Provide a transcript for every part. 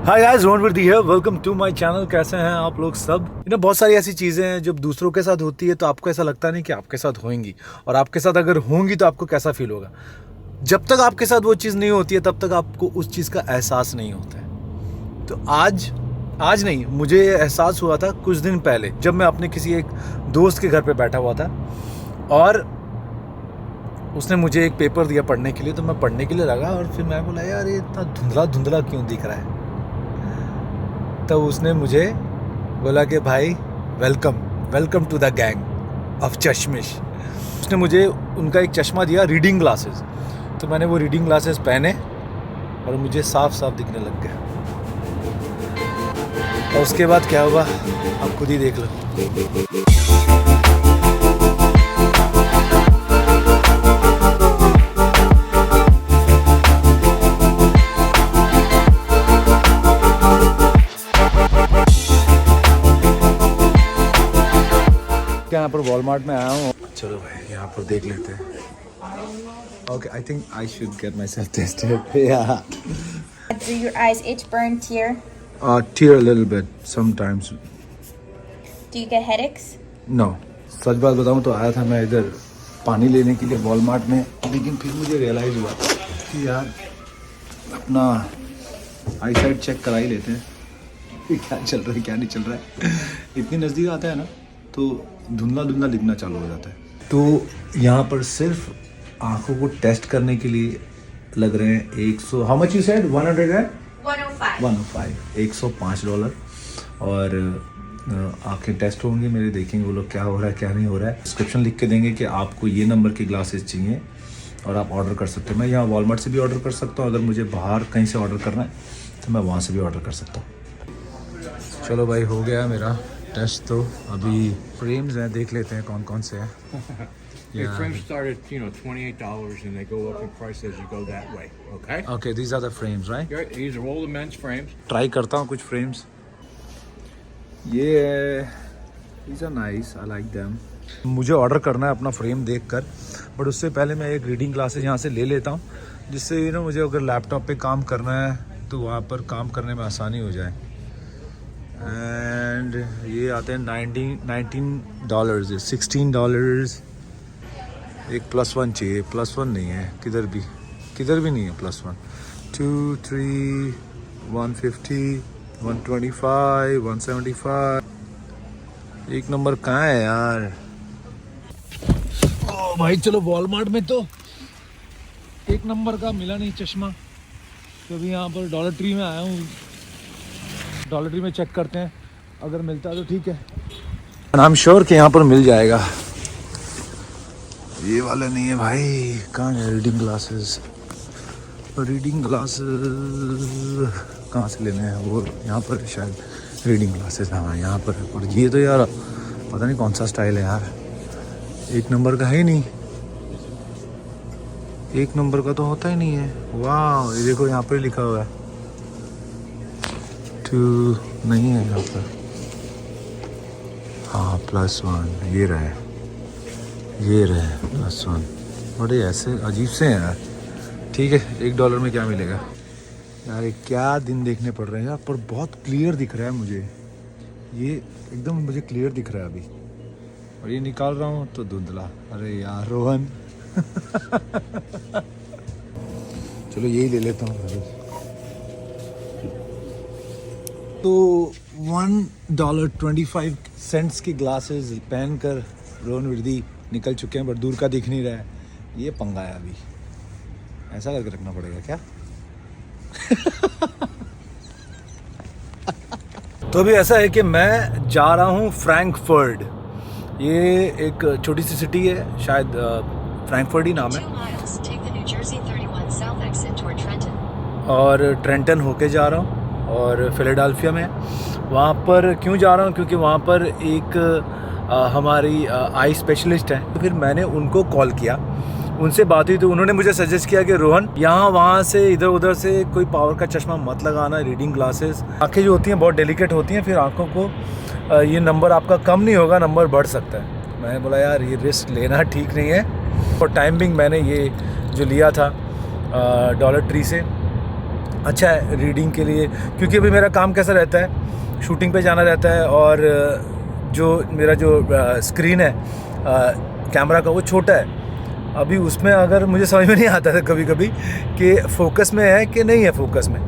Hi guys, Rohan Vardi है। Welcome to my channel. कैसे हैं आप लोग सब? बहुत सारी ऐसी चीज़ें हैं जब दूसरों के साथ होती है तो आपको ऐसा लगता नहीं कि आपके साथ होंगी, और आपके साथ अगर होंगी तो आपको कैसा फील होगा। जब तक आपके साथ वो चीज़ नहीं होती है तब तक आपको उस चीज़ का एहसास नहीं होता है। तो आज नहीं, मुझे एहसास हुआ था कुछ दिन पहले, जब मैं अपने किसी एक दोस्त के घर पर बैठा हुआ था और उसने मुझे एक पेपर दिया पढ़ने के लिए। तो मैं पढ़ने के लिए लगा और फिर मैं बोला, यार ये इतना धुंधला धुंधला क्यों दिख रहा है। तो उसने मुझे बोला कि भाई welcome to the gang of चश्मिश। उसने मुझे उनका एक चश्मा दिया, रीडिंग ग्लासेस। तो मैंने वो रीडिंग ग्लासेस पहने और मुझे साफ साफ दिखने लग गया। और उसके बाद क्या हुआ आप खुद ही देख लो। यहाँ पर वॉलमार्ट में आया हूँ। चलो भाई यहाँ पर देख लेते हैं। Okay, I think I should get my self tested. या Do your eyes itch, burn, tear? Tear a little bit sometimes. Do you get headaches? No. सच बात बताऊँ तो आया था मैं इधर पानी लेने के लिए वॉलमार्ट में, लेकिन फिर मुझे रियलाइज़ हुआ कि यार अपना आई साइट चेक करा ही लेते हैं कि क्या चल रहा है क्या नहीं चल रहा है। इतनी नज़दीक आता है ना तो धुंधला धुंधला दिखना चालू हो जाता है। तो यहाँ पर सिर्फ आंखों को टेस्ट करने के लिए लग रहे हैं 100, हाउ मच यू सेड? 105 $105 और आंखें टेस्ट होंगी मेरे, देखेंगे वो लोग क्या हो रहा है क्या नहीं हो रहा है। डिस्क्रिप्शन लिख के देंगे कि आपको ये नंबर के ग्लासेस चाहिए और आप ऑर्डर कर सकते हो। मैं यहाँ वॉलमार्ट से भी ऑर्डर कर सकता हूँ, अगर मुझे बाहर कहीं से ऑर्डर करना है तो मैं वहाँ से भी ऑर्डर कर सकता हूँ। चलो भाई, हो गया मेरा टेस्ट। तो अभी फ्रेम्स हैं, देख लेते हैं कौन कौन से हैं। Your frames start at $28 and they go up in price as you go that way. Okay. Okay, these are the frames, right? Okay, these are all the men's frames. Try करता हूँ कुछ फ्रेम्स। ये these are nice, I like them. मुझे order करना है अपना frame देखकर, but उससे पहले मैं एक रीडिंग ग्लासेस यहाँ से ले लेता हूँ, जिससे मुझे अगर लैपटॉप पे काम करना है तो वहाँ पर काम करने में आसानी हो जाए। एंड ये आते हैं $19, $16। एक +1 चाहिए, +1 नहीं है किधर भी नहीं है +1। 2, 3, 150, 125, 175। एक नंबर कहाँ है यार? ओ भाई चलो, वॉलमार्ट में तो एक नंबर का मिला नहीं चश्मा, तो अभी यहाँ पर डॉलर ट्री में आया हूँ। डॉलर ट्री में चेक करते हैं, अगर मिलता है तो ठीक है। आई एम श्योर कि यहाँ पर मिल जाएगा। ये वाला नहीं है भाई, कहाँ है रीडिंग ग्लासेस? कहाँ से लेने हैं? वो यहाँ पर शायद रीडिंग ग्लासेस, हाँ यहाँ पर है। और ये तो यार पता नहीं कौन सा स्टाइल है यार, एक नंबर का है ही नहीं। एक नंबर का तो होता ही नहीं है। वाह, ये देखो यहाँ पर लिखा हुआ है 2 नहीं है यहाँ पर। हाँ +1, ये रहे +1। बड़े ऐसे अजीब से हैं यार। ठीक है, $1 में क्या मिलेगा यार? क्या दिन देखने पड़ रहे हैं यार, पर बहुत क्लियर दिख रहा है मुझे। ये एकदम मुझे क्लियर दिख रहा है अभी, और ये निकाल रहा हूँ तो धुंधला। अरे यार रोहन चलो यही ले लेता हूँ। तो $1.25 के ग्लासेस पहनकर रोहन वर्दी निकल चुके हैं, बट दूर का दिख नहीं रहा है। ये पंगा है, अभी ऐसा करके रखना पड़ेगा क्या? तो अभी ऐसा है कि मैं जा रहा हूँ फ्रैंकफर्ट। ये एक छोटी सी सिटी है, शायद फ्रैंकफर्ट ही नाम है, और ट्रेंटन होके जा रहा हूँ और फिलाडेल्फिया में। वहाँ पर क्यों जा रहा हूँ? क्योंकि वहाँ पर एक हमारी आई स्पेशलिस्ट है। तो फिर मैंने उनको कॉल किया, उनसे बात हुई, तो उन्होंने मुझे सजेस्ट किया कि रोहन यहाँ वहाँ से इधर उधर से कोई पावर का चश्मा मत लगाना। रीडिंग ग्लासेस, आंखें जो होती हैं बहुत डेलिकेट होती हैं, फिर आंखों को ये नंबर आपका कम नहीं होगा, नंबर बढ़ सकता है। मैंने बोला यार ये रिस्क लेना ठीक नहीं है। और टाइमिंग मैंने ये जो लिया था डॉलर ट्री से, अच्छा है रीडिंग के लिए, क्योंकि अभी मेरा काम कैसा रहता है, शूटिंग पे जाना रहता है और जो मेरा जो स्क्रीन है कैमरा का वो छोटा है। अभी उसमें अगर मुझे समझ में नहीं आता था कभी कभी कि फोकस में है कि नहीं है फोकस में।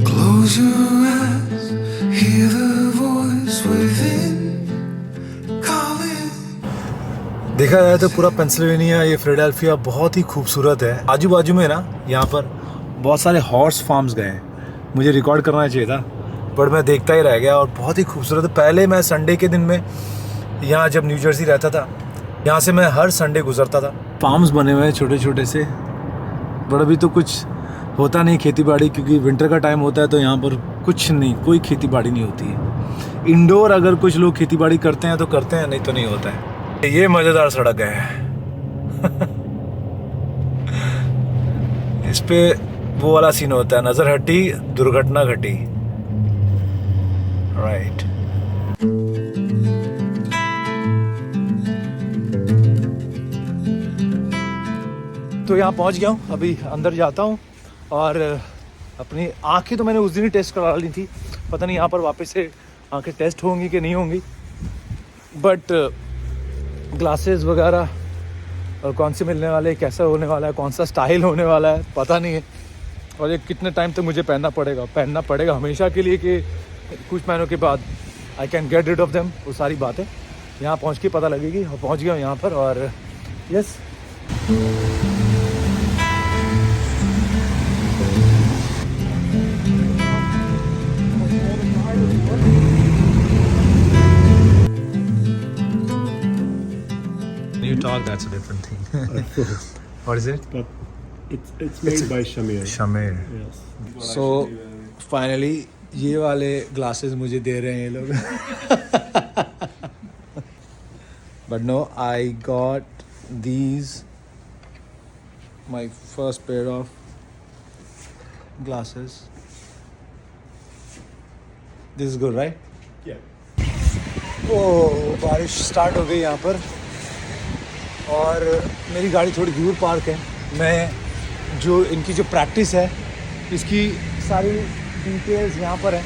Close your eyes, hear the voice within calling. देखा जाए तो पूरा पेंसिल्वेनिया, ये फिलाडेल्फिया बहुत ही खूबसूरत है। आजू बाजू में ना यहाँ पर बहुत सारे हॉर्स फार्म्स गए हैं, मुझे रिकॉर्ड करना चाहिए था पर मैं देखता ही रह गया। और बहुत ही खूबसूरत है। पहले मैं संडे के दिन में यहाँ जब न्यू जर्सी रहता था, यहाँ से मैं हर संडे गुजरता था। फार्म्स बने हुए हैं छोटे छोटे से, पर अभी तो कुछ होता नहीं खेती बाड़ी, क्योंकि विंटर का टाइम होता है तो यहाँ पर कुछ नहीं, कोई खेती बाड़ी नहीं होती है। इंडोर अगर कुछ लोग खेती बाड़ी करते हैं तो करते हैं, नहीं तो नहीं होता है। ये मज़ेदार सड़क है इस पे वो वाला सीन होता है, नजर हटी दुर्घटना घटी, राइट। तो यहाँ पहुँच गया हूँ, अभी अंदर जाता हूँ और अपनी आंखें तो मैंने उस दिन ही टेस्ट करा ली थी। पता नहीं यहाँ पर वापस से आंखें टेस्ट होंगी कि नहीं होंगी, बट ग्लासेस वगैरह कौन से मिलने वाले, कैसा होने वाला है, कौन सा स्टाइल होने वाला है पता नहीं है। और ये कितने टाइम तक मुझे पहनना पड़ेगा हमेशा के लिए कि कुछ महीनों के बाद I can get rid of them, वो सारी बातें यहाँ पहुँच के पता लगेगी। और पहुँच गया हूँ यहाँ पर और yes. You talk, that's a different thing. What is it? But it's made by Shamir. Shamir. Yes. So finally ये वाले glasses मुझे दे रहे हैं ये लोग। But no, I got these, my first pair of glasses. This is good, right? Yeah. ओह बारिश start हो गई यहाँ पर और मेरी गाड़ी थोड़ी दूर पार्क है। मैं जो इनकी जो प्रैक्टिस है इसकी सारी डिटेल्स यहाँ पर है।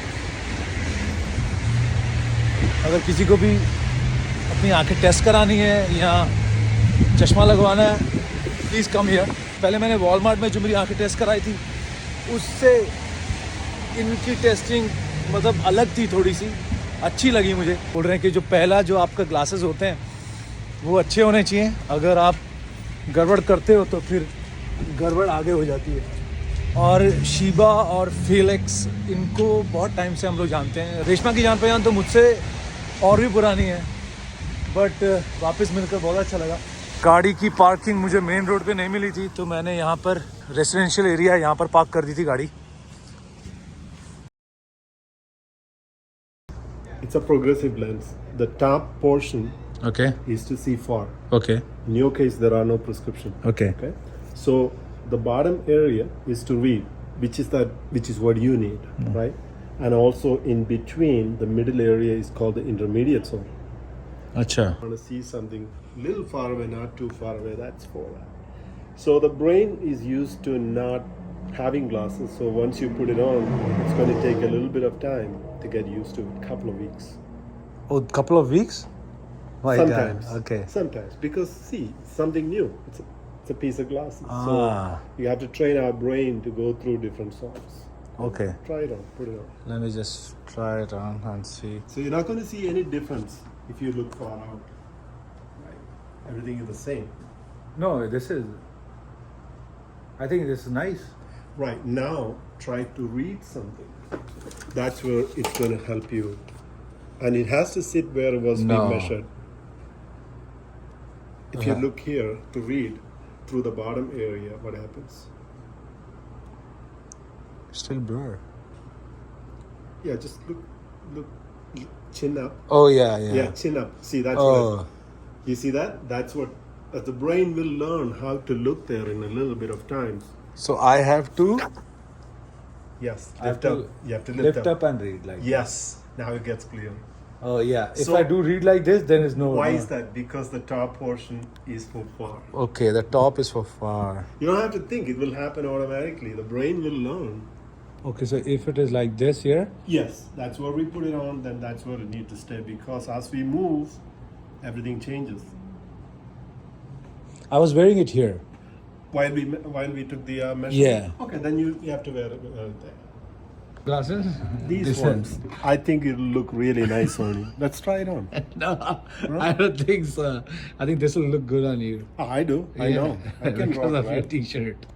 अगर किसी को भी अपनी आंखें टेस्ट करानी है या चश्मा लगवाना है, प्लीज़ कम हियर। पहले मैंने वॉलमार्ट में जो मेरी आंखें टेस्ट कराई थी उससे इनकी टेस्टिंग मतलब अलग थी, थोड़ी सी अच्छी लगी मुझे। बोल रहे हैं कि जो पहला जो आपका ग्लासेस होते हैं वो अच्छे होने चाहिए, अगर आप गड़बड़ करते हो तो फिर गड़बड़ आगे हो जाती है। और शीबा और फेलिक्स इनको बहुत टाइम से हम लोग जानते हैं। रेशमा की जान पहचान तो मुझसे और भी पुरानी है, बट वापस मिलकर बहुत अच्छा लगा। गाड़ी की पार्किंग मुझे मेन रोड पे नहीं मिली थी तो मैंने यहाँ पर रेसिडेंशियल एरिया यहाँ पर पार्क कर दी थी गाड़ी। It's a progressive lens. The top portion okay is to see far. Okay In your case, there are no prescription. Okay Okay. So the bottom area is to read, which is what you need, right? And also in between, the middle area is called the intermediate zone. अच्छा Want to see something little far away, not too far away. That's for that. So the brain is used to not having glasses. So once you put it on, it's going to take a little bit of time to get used to it. Couple of weeks. Oh, couple of weeks? Why that? Sometimes. Okay. Sometimes because see something new. It's a piece of glasses. Ah. So you have to train our brain to go through different sorts. Okay. Try it on. Put it on. Let me just try it on and see. So you're not going to see any difference if you look far out. Right. Everything is the same. No, this is. I think this is nice. Right, now try to read something. That's where it's going to help you. And it has to sit where it was No. being measured. If you look here to read through the bottom area, what happens? Still blur. Yeah, just look, chin up. Oh yeah, yeah. Yeah, chin up. See, that's Oh, what. You see that? That's what. The brain will learn how to look there in a little bit of time. so I have to Yes, I have lift to up. You have to lift up and read like. Yes, now it gets clear. Oh yeah. If So- I do read like this, then it's no. Why no. is that? Because the top portion is for far. Okay, the top is for far. You don't have to think; it will happen automatically. The brain will learn. Okay, so if it is like this here. Yes, that's where we put it on. Then that's where it needs to stay. Because as we move, everything changes. I was wearing it here. While we took the measurement. Yeah. Okay, then you have to wear it there. Glasses. These This ones, I think it'll look really nice on you. Let's try it on. No, I don't think so. I think this will look good on you. I do. I know. I can because rock of your it. T-shirt.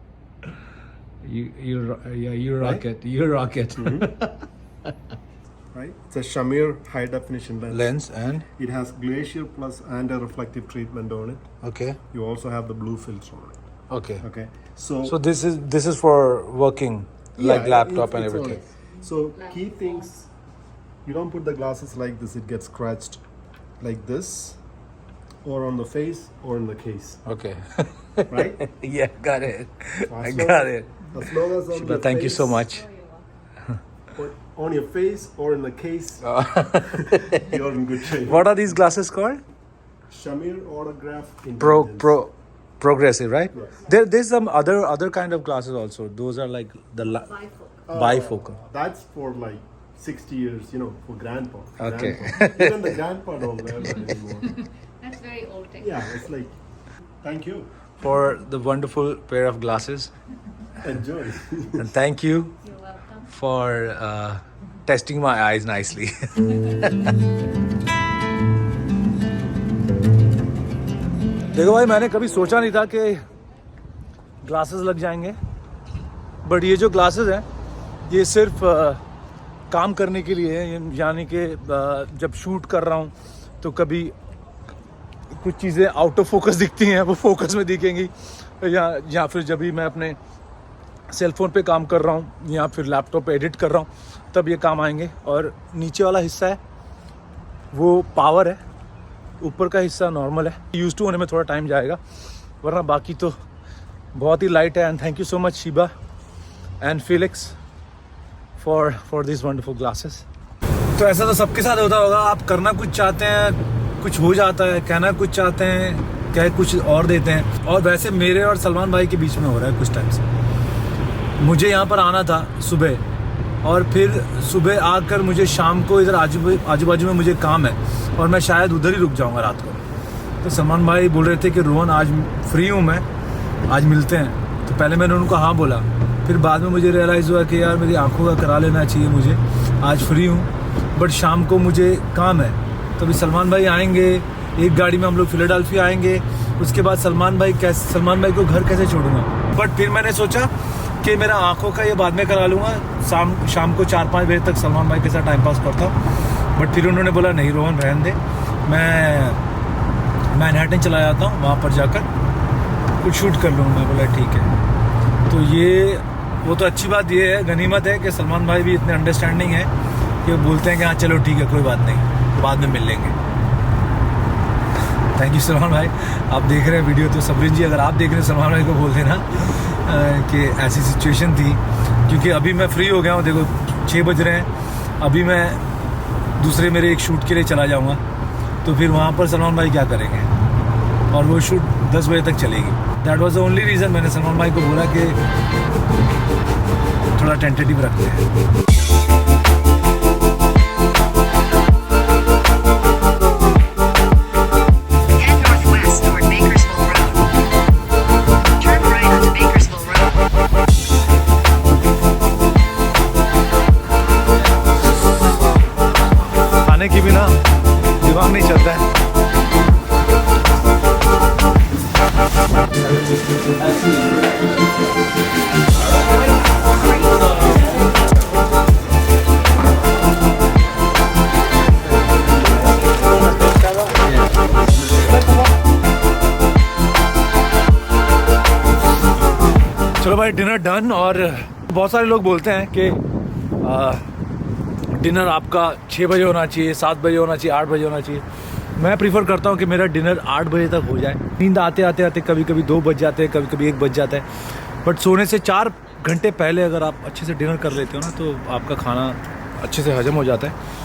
You rock Right? it. You rock it. Right? It's a Shamir high definition lens. Lens and It has glacier plus anti-reflective treatment on it. okay, You also have the blue filter on it. okay. Okay. So So this is for working, like yeah, laptop and it's everything. all- So key things, you don't put the glasses like this. It gets scratched like this, or on the face, or in the case. Okay. Right? Yeah, got it. I As got long- it. As long as on Shiba, your thank you so face, much. or on your face or in the case, you're in good shape. What are these glasses called? Shamir Autograph Progressive, right? Yes. There's some other kind of glasses also. Those are like the bifocal. That's for like 60 years, for grandpa. Okay. Grandpa. Even the grandpa don't wear that anymore. That's very old technique. Yeah, it's like, thank you. For the wonderful pair of glasses. Enjoy. And thank you You're welcome. for testing my eyes nicely. देखो भाई, मैंने कभी सोचा नहीं था कि glasses लग जाएंगे, बट ये जो ग्लासेस हैं ये सिर्फ काम करने के लिए है। यानी कि जब शूट कर रहा हूँ तो कभी कुछ चीज़ें आउट ऑफ फोकस दिखती हैं, वो फोकस में दिखेंगी, या फिर जब भी मैं अपने सेल फोन पे काम कर रहा हूँ या फिर लैपटॉप पे एडिट कर रहा हूँ तब ये काम आएंगे। और नीचे वाला हिस्सा है वो पावर है, ऊपर का हिस्सा नॉर्मल है। यूज़ टू होने में थोड़ा टाइम जाएगा, वरना बाकी तो बहुत ही लाइट है। And thank you so much Shiba and Felix for this wonderful glasses. तो ऐसा तो सबके साथ होता होगा, आप करना कुछ चाहते हैं, कुछ हो जाता है, कहना कुछ चाहते हैं, कह कुछ और देते हैं। और वैसे मेरे और सलमान भाई के बीच में हो रहा है कुछ टाइम से। मुझे यहाँ पर आना था सुबह, और फिर सुबह आकर मुझे शाम को इधर आजू बाजू में मुझे काम है और मैं शायद उधर ही रुक जाऊँगा रात को। तो सलमान भाई बोल रहे थे कि रोहन आज फ्री हूँ मैं, आज मिलते हैं। तो पहले मैंने उनको हाँ बोला, फिर बाद में मुझे रियलाइज़ हुआ कि यार मेरी आंखों का करा लेना चाहिए मुझे, आज फ्री हूँ बट शाम को मुझे काम है। तो अभी सलमान भाई आएंगे, एक गाड़ी में हम लोग फिलाडेल्फिया आएंगे, उसके बाद सलमान भाई को घर कैसे छोड़ूंगा। बट फिर मैंने सोचा कि मेरा आंखों का ये बाद में करा लूँगा, शाम को 4-5 बजे तक सलमान भाई के साथ टाइम पास करता हूँ। बट फिर उन्होंने बोला नहीं रोहन रहने दे, मैं मैनहट्टन चला जाता हूँ, वहाँ पर जाकर कुछ शूट कर लूँगा। मैं बोला ठीक है। तो ये वो तो अच्छी बात ये है, गनीमत है कि सलमान भाई भी इतने अंडरस्टैंडिंग है कि वो बोलते हैं कि हाँ चलो ठीक है कोई बात नहीं, बाद में मिल लेंगे। थैंक यू सलमान भाई, आप देख रहे हैं वीडियो तो सबरीन जी अगर आप देख रहे हैं सलमान भाई को बोल देना कि ऐसी सिचुएशन थी, क्योंकि अभी मैं फ्री हो गया हूँ। देखो 6 बज रहे हैं, अभी मैं दूसरे मेरे एक शूट के लिए चला जाऊँगा, तो फिर वहाँ पर सलमान भाई क्या करेंगे, और वो शूट 10 बजे तक चलेगी। That was the only reason मैंने सलमान भाई को बोला कि थोड़ा टेंटेटिव रखते हैं। Head northwest toward Bakersville Road. Turn right onto Bakersville Road. खाने की बिना दिमाग नहीं चलता है। चलो भाई डिनर डन। और बहुत सारे लोग बोलते हैं कि डिनर आपका 6 बजे होना चाहिए, 7 बजे होना चाहिए, 8 बजे होना चाहिए। मैं प्रीफर करता हूँ कि मेरा डिनर 8 बजे तक हो जाए। नींद आते आते कभी कभी 2 बज जाते हैं, कभी कभी 1 बज जाता है, बट सोने से 4 घंटे पहले अगर आप अच्छे से डिनर कर लेते हो ना तो आपका खाना अच्छे से हजम हो जाता है।